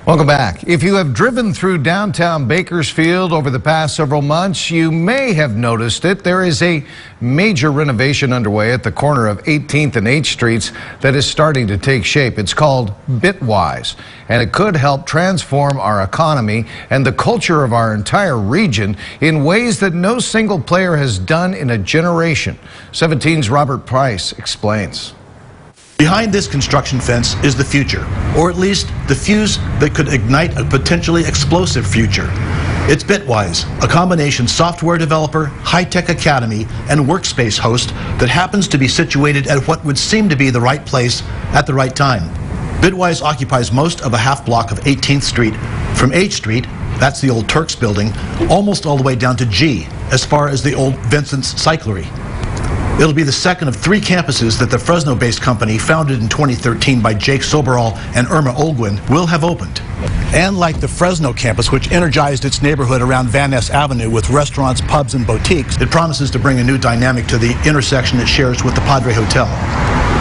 Welcome back. If you have driven through downtown Bakersfield over the past several months, you may have noticed it. There is a major renovation underway at the corner of 18th and H Streets that is starting to take shape. It's called Bitwise, and it could help transform our economy and the culture of our entire region in ways that no single player has done in a generation. 17's Robert Price explains. Behind this construction fence is the future, or at least the fuse that could ignite a potentially explosive future. It's Bitwise, a combination software developer, high-tech academy, and workspace host that happens to be situated at what would seem to be the right place at the right time. Bitwise occupies most of a half block of 18th Street, from H Street, that's the old Turks building, almost all the way down to G, as far as the old Vincent's Cyclery. It'll be the second of 3 campuses that the Fresno-based company, founded in 2013 by Jake Soberall and Irma Olguin, will have opened. And like the Fresno campus, which energized its neighborhood around Van Ness Avenue with restaurants, pubs, and boutiques, it promises to bring a new dynamic to the intersection it shares with the Padre Hotel.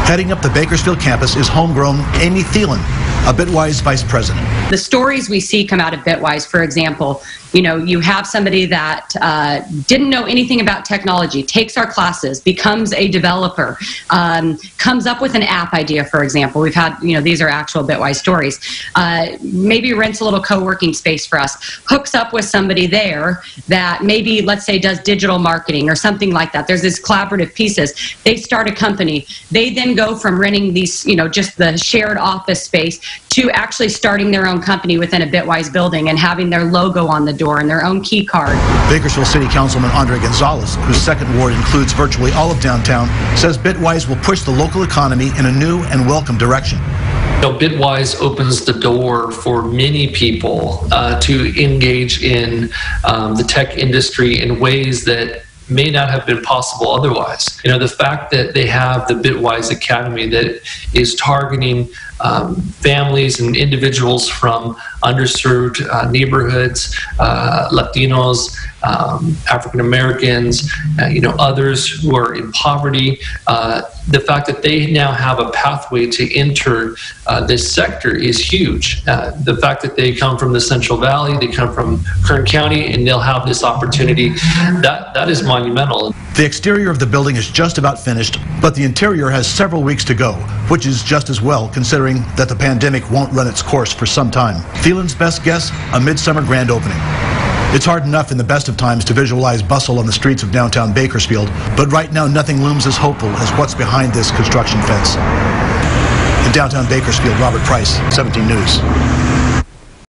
Heading up the Bakersfield campus is homegrown Amy Thielen, a Bitwise vice president. The stories we see come out of Bitwise, for example, you have somebody that didn't know anything about technology, takes our classes, becomes a developer, comes up with an app idea, for example. We've had, these are actual Bitwise stories. Maybe rents a little co-working space for us, hooks up with somebody there that maybe, let's say, does digital marketing or something like that. There's these collaborative pieces. They start a company. They then go from renting these, just the shared office space to actually starting their own company within a Bitwise building and having their logo on the door and their own key card. Bakersfield City Councilman Andre Gonzalez, whose second ward includes virtually all of downtown, says Bitwise will push the local economy in a new and welcome direction. Bitwise opens the door for many people to engage in the tech industry in ways that may not have been possible otherwise. The fact that they have the Bitwise Academy that is targeting families and individuals from underserved neighborhoods, Latinos, African Americans, others who are in poverty. The fact that they now have a pathway to enter this sector is huge. The fact that they come from the Central Valley, they come from Kern County, and they'll have this opportunity, that is monumental. The exterior of the building is just about finished, but the interior has several weeks to go, which is just as well considering that the pandemic won't run its course for some time. Thielen's best guess, a midsummer grand opening. It's hard enough in the best of times to visualize bustle on the streets of downtown Bakersfield, but right now nothing looms as hopeful as what's behind this construction fence. In downtown Bakersfield, Robert Price, 17 News.